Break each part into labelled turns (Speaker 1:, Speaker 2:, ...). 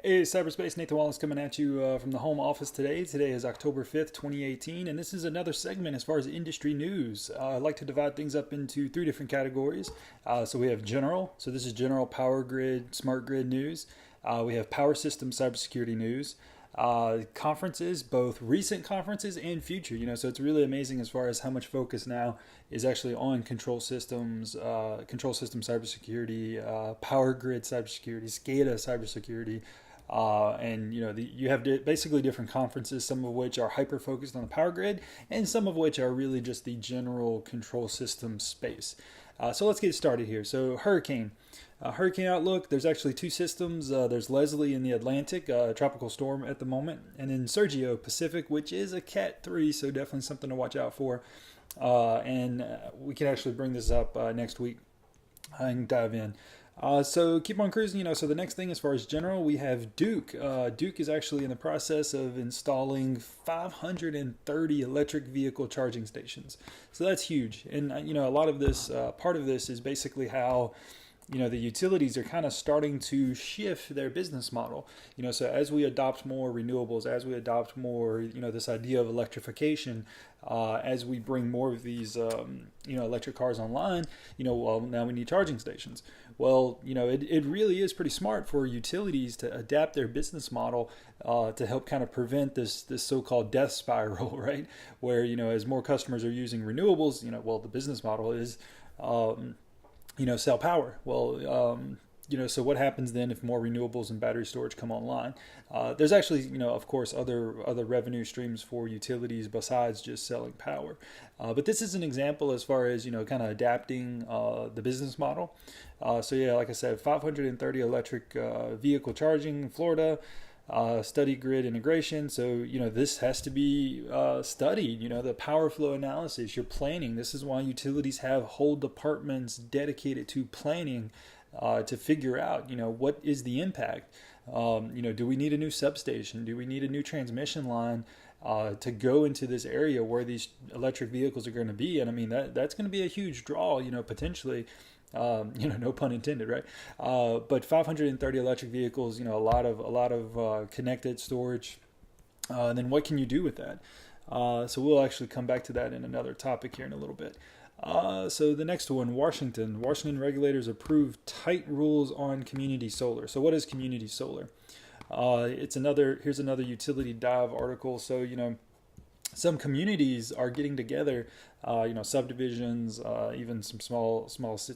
Speaker 1: Hey, Cyberspace, Nathan Wallace coming at you from the home office today. Today is October 5th, 2018, and this is another segment as far as industry news. I like to divide things up into three different categories. So we have general, so this is general power grid, smart grid news. We have power system cybersecurity news. Conferences, both recent conferences and future, so it's really amazing as far as how much focus now is actually on control system cybersecurity, power grid cybersecurity, SCADA cybersecurity. And you have basically different conferences, some of which are hyper focused on the power grid, and some of which are really just the general control system space. So let's get started here. So hurricane outlook. There's actually two systems. There's Leslie in the Atlantic, tropical storm at the moment, and then Sergio Pacific, which is a Cat 3, so definitely something to watch out for. And we can actually bring this up next week and dive in. So keep on cruising, So the next thing, as far as general, we have Duke. Duke is actually in the process of installing 530 electric vehicle charging stations. So that's huge. And, a lot of this, part of this is basically how the utilities are kind of starting to shift their business model. So as we adopt more renewables, as we adopt more, this idea of electrification, as we bring more of these, electric cars online, well, now we need charging stations. Well, it really is pretty smart for utilities to adapt their business model to help kind of prevent this so-called death spiral, right? Where, as more customers are using renewables, well, the business model is, sell power. Well, so what happens then if more renewables and battery storage come online? There's actually, of course, other revenue streams for utilities besides just selling power. But this is an example as far as, kind of adapting the business model. So yeah, like I said, 530 electric vehicle charging in Florida. Study grid integration. So, this has to be studied, the power flow analysis, your planning. This is why utilities have whole departments dedicated to planning to figure out, what is the impact? Do we need a new substation? Do we need a new transmission line to go into this area where these electric vehicles are going to be? And I mean, that's going to be a huge draw, potentially. No pun intended, right? But 530 electric vehicles, a lot of connected storage. And then what can you do with that? So we'll actually come back to that in another topic here in a little bit. So the next one, Washington regulators approve tight rules on community solar. So what is community solar? Here's another utility dive article. So, some communities are getting together, subdivisions, even some small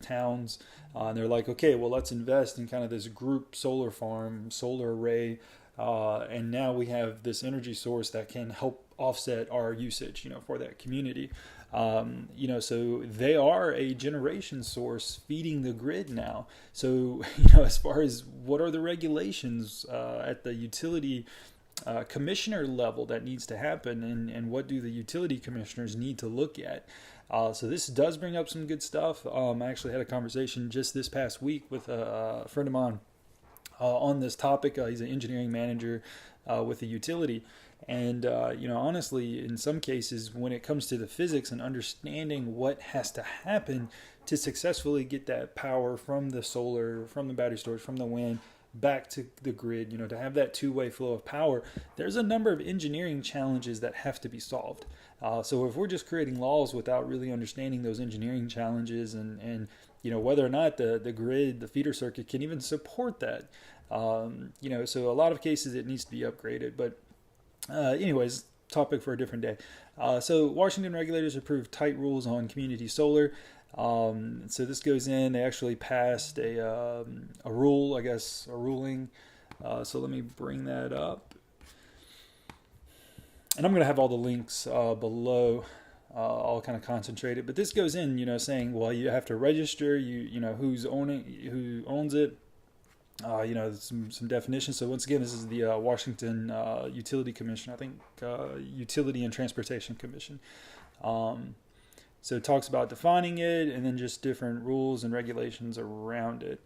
Speaker 1: towns, and they're like, okay, well, let's invest in kind of this group solar farm, solar array, and now we have this energy source that can help offset our usage, for that community. So they are a generation source feeding the grid now. So, as far as what are the regulations at the utility commissioner level that needs to happen, and what do the utility commissioners need to look at? So this does bring up some good stuff. I actually had a conversation just this past week with a friend of mine on this topic. He's an engineering manager with a utility. And, honestly, in some cases, when it comes to the physics and understanding what has to happen to successfully get that power from the solar, from the battery storage, from the wind, back to the grid, to have that two-way flow of power, there's a number of engineering challenges that have to be solved. So if we're just creating laws without really understanding those engineering challenges and whether or not the grid, the feeder circuit can even support that, so a lot of cases it needs to be upgraded. But anyways, topic for a different day. So Washington regulators approved tight rules on community solar. So this goes in, they actually passed a ruling. So let me bring that up. And I'm going to have all the links below, all kind of concentrated. But this goes in, saying, well, you have to register, who owns it. Some definitions. So once again, this is the Washington Utility Commission, I think Utility and Transportation Commission. So it talks about defining it and then just different rules and regulations around it.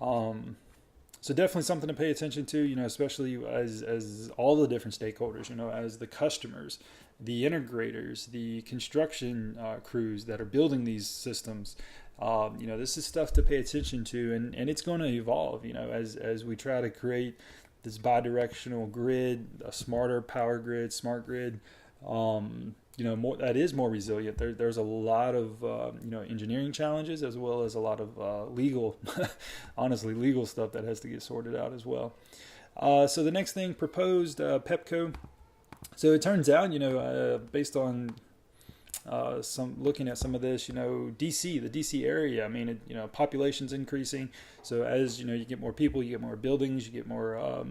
Speaker 1: So definitely something to pay attention to, especially as all the different stakeholders, as the customers, the integrators, the construction crews that are building these systems. This is stuff to pay attention to, and it's going to evolve, as we try to create, this bi-directional grid, a smarter power grid, smart grid. More that is more resilient. There's a lot of engineering challenges as well as a lot of legal, honestly, legal stuff that has to get sorted out as well. So the next thing proposed, Pepco. So it turns out, based on some looking at some of this, the DC area. I mean, population's increasing. So as you get more people, you get more buildings, you get more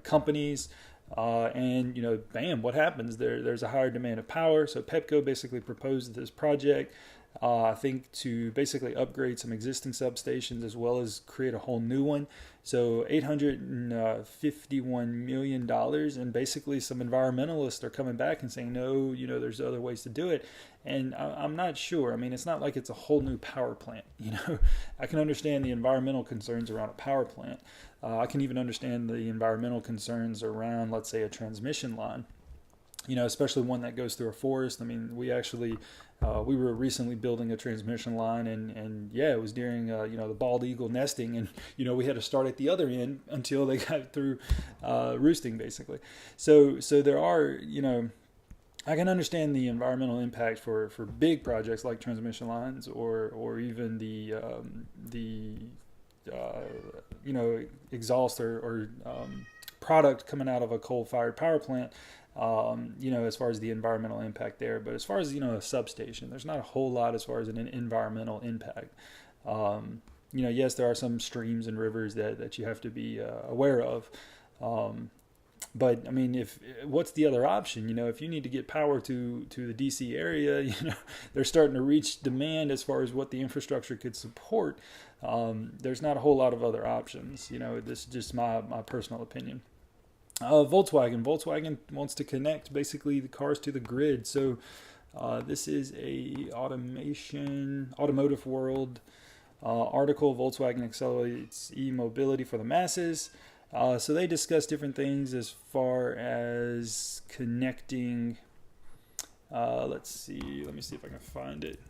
Speaker 1: companies. And bam, what happens? There's a higher demand of power. So Pepco basically proposed this project, I think, to basically upgrade some existing substations as well as create a whole new one. So $851 million, and basically some environmentalists are coming back and saying, no, there's other ways to do it. And I'm not sure. I mean, it's not like it's a whole new power plant. I can understand the environmental concerns around a power plant. I can even understand the environmental concerns around, let's say, a transmission line, especially one that goes through a forest. I mean, we actually, we were recently building a transmission line, and yeah, it was during, the bald eagle nesting, and, we had to start at the other end until they got through roosting, basically. So there are, I can understand the environmental impact for big projects like transmission lines or even the exhaust or product coming out of a coal-fired power plant, as far as the environmental impact there. But as far as, a substation, there's not a whole lot as far as an environmental impact. Yes, there are some streams and rivers that you have to be aware of. But I mean, what's the other option? If you need to get power to the DC area, they're starting to reach demand as far as what the infrastructure could support. There's not a whole lot of other options. This is just my personal opinion. Volkswagen wants to connect basically the cars to the grid. So this is a automotive world article. Volkswagen accelerates e-mobility for the masses. So they discuss different things as far as connecting. Let me see if I can find it.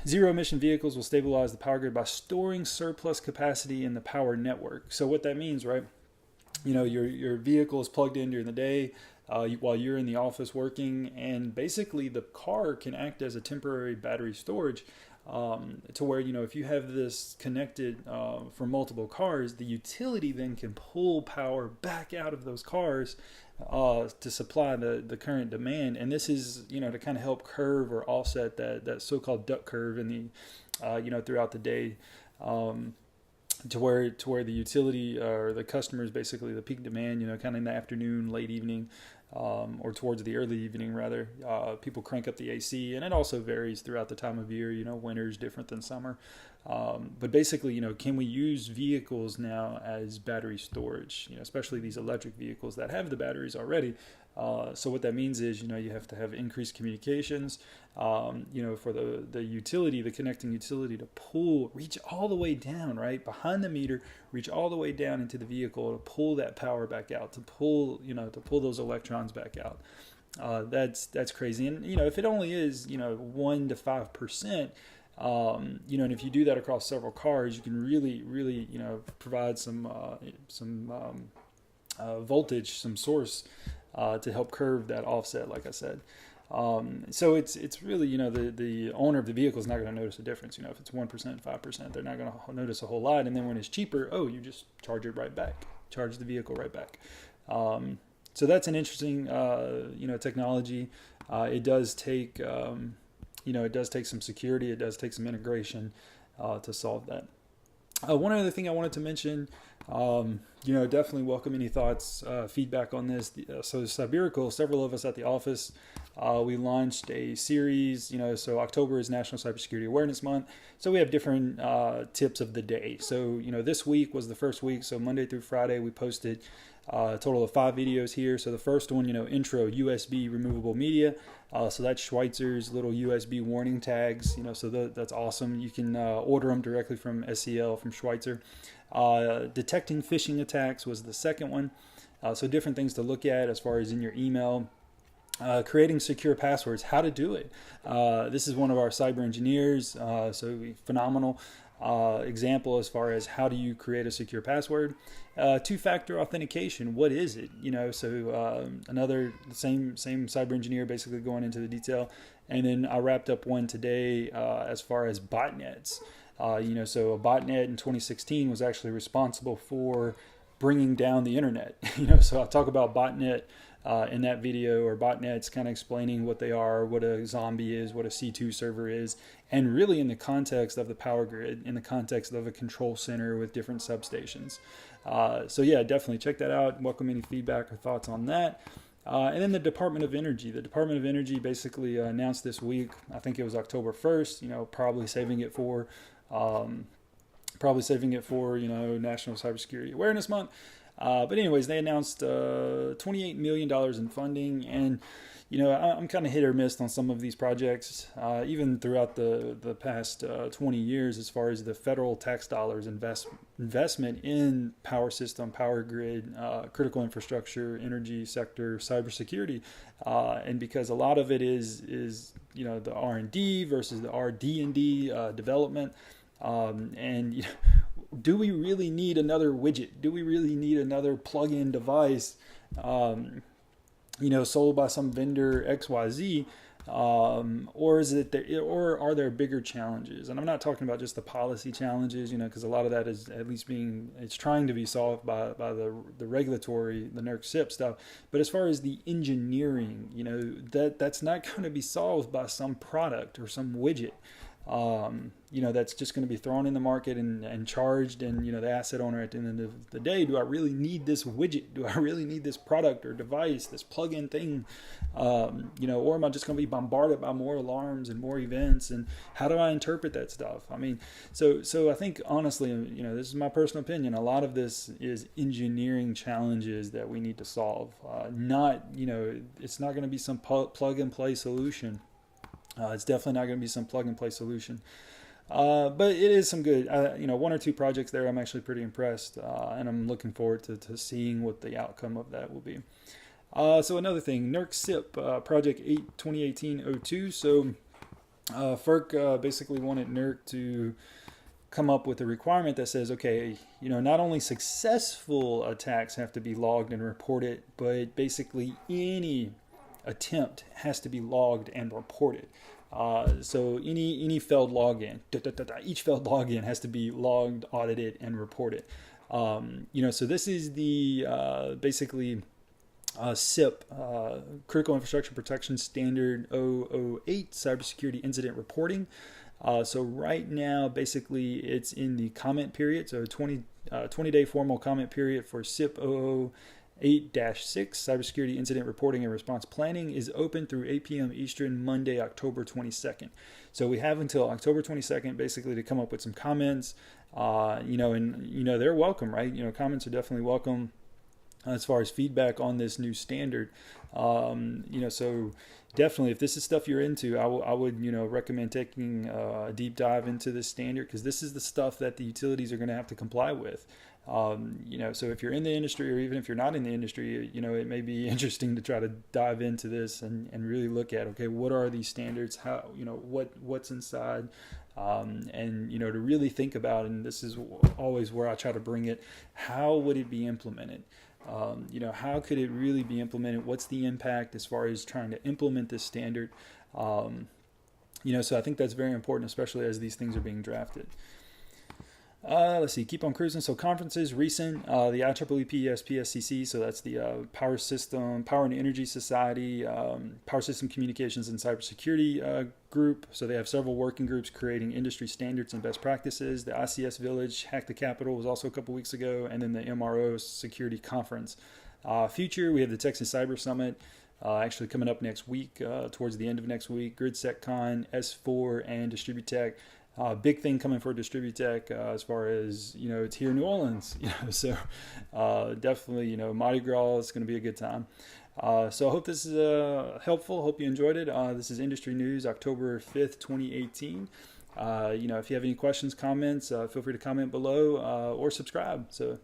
Speaker 1: Zero emission vehicles will stabilize the power grid by storing surplus capacity in the power network. So what that means, right? Your vehicle is plugged in during the day while you're in the office working, and basically the car can act as a temporary battery storage. To where, if you have this connected for multiple cars, the utility then can pull power back out of those cars to supply the current demand. And this is, to kind of help curve or offset that so-called duck curve in the, throughout the day, to where the utility or the customers, basically the peak demand, kind of in the afternoon, late evening, or towards the early evening rather, people crank up the AC, and it also varies throughout the time of year. Winter is different than summer, but basically, can we use vehicles now as battery storage? Especially these electric vehicles that have the batteries already. So what that means is, you have to have increased communications, for the utility, the connecting utility to reach all the way down, right behind the meter, reach all the way down into the vehicle to pull that power back out, to pull those electrons back out. That's crazy. And, if it only is, 1 to 5%, and if you do that across several cars, you can really, really, provide some voltage, some source, to help curve that offset, like I said. So it's really, the owner of the vehicle is not going to notice a difference. If it's 1%, 5%, they're not going to notice a whole lot. And then when it's cheaper, you just charge it right back, charge the vehicle right back. So that's an interesting, technology. It does take, some security. It does take some integration to solve that. One other thing I wanted to mention, definitely welcome any thoughts, feedback on this. So Cybersecurity, several of us at the office, we launched a series, so October is National Cybersecurity Awareness Month. So we have different tips of the day. So, this week was the first week. So Monday through Friday, we posted a total of 5 videos here. So the first one, intro USB removable media. So that's Schweitzer's little USB warning tags, so that's awesome. You can order them directly from SCL, from Schweitzer. Detecting phishing attacks was the second one. So different things to look at as far as in your email. Creating secure passwords, how to do it. This is one of our cyber engineers, so phenomenal. example as far as how do you create a secure password. Two-factor authentication, what is it? So another same cyber engineer basically going into the detail. And then I wrapped up one today as far as botnets. So a botnet in 2016 was actually responsible for bringing down the internet. So I'll talk about botnet in that video, or botnets, kind of explaining what they are, what a zombie is, what a C2 server is, and really in the context of the power grid, in the context of a control center with different substations. So yeah, definitely check that out. Welcome any feedback or thoughts on that. And then the Department of Energy. The Department of Energy basically announced this week, I think it was October 1st, probably saving it for National Cybersecurity Awareness Month. But anyways, they announced $28 million in funding, and I'm kind of hit or miss on some of these projects, even throughout the past 20 years, as far as the federal tax dollars investment in power system, power grid, critical infrastructure, energy sector, cybersecurity, and because a lot of it is the R&D versus the RD&D development. And do we really need another widget? Do we really need another plug-in device, sold by some vendor XYZ? Or is it or are there bigger challenges? And I'm not talking about just the policy challenges, because a lot of that is at least it's trying to be solved by the regulatory, the NERC SIP stuff. But as far as the engineering, that's not going to be solved by some product or some widget. That's just going to be thrown in the market and charged, and the asset owner at the end of the day, do I really need this widget? Do I really need this product or device, this plug-in thing? Or am I just going to be bombarded by more alarms and more events? And how do I interpret that stuff? I mean, so I think honestly, this is my personal opinion, a lot of this is engineering challenges that we need to solve. It's not going to be some plug and play solution. It's definitely not going to be some plug-and-play solution. But it is some good, one or two projects there I'm actually pretty impressed, and I'm looking forward to seeing what the outcome of that will be. So another thing, NERC SIP, Project 2018-02. So FERC basically wanted NERC to come up with a requirement that says, okay, not only successful attacks have to be logged and reported, but basically any attempt has to be logged and reported. So any failed login, each failed login has to be logged, audited, and reported. So this is the basically SIP, Critical Infrastructure Protection Standard 008, Cybersecurity Incident Reporting. So right now, basically, it's in the comment period. So 20-day formal comment period for SIP 008-6, Cybersecurity Incident Reporting and Response Planning, is open through 8 p.m. Eastern, Monday, October 22nd. So we have until October 22nd, basically, to come up with some comments. They're welcome, right? Comments are definitely welcome as far as feedback on this new standard. So definitely, if this is stuff you're into, I would recommend taking a deep dive into this standard, because this is the stuff that the utilities are going to have to comply with. So if you're in the industry, or even if you're not in the industry, it may be interesting to try to dive into this and really look at, okay, what are these standards? How, what's inside? And to really think about, and this is always where I try to bring it, how would it be implemented? How could it really be implemented? What's the impact as far as trying to implement this standard? So I think that's very important, especially as these things are being drafted. Let's see, keep on cruising. So conferences, recent, the IEEE PSCC, so that's the Power and Energy Society, Power System Communications and Cybersecurity group. So they have several working groups creating industry standards and best practices. The ICS Village, Hack the Capitol, was also a couple weeks ago, and then the MRO Security Conference. Future, we have the Texas Cyber Summit, actually coming up next week, towards the end of next week. GridSecCon, S4, and DistribuTech. Big thing coming for DistribuTech as far as, it's here in New Orleans. So definitely, Mardi Gras is going to be a good time. So I hope this is helpful. Hope you enjoyed it. This is Industry News, October 5th, 2018. If you have any questions, comments, feel free to comment below or subscribe. So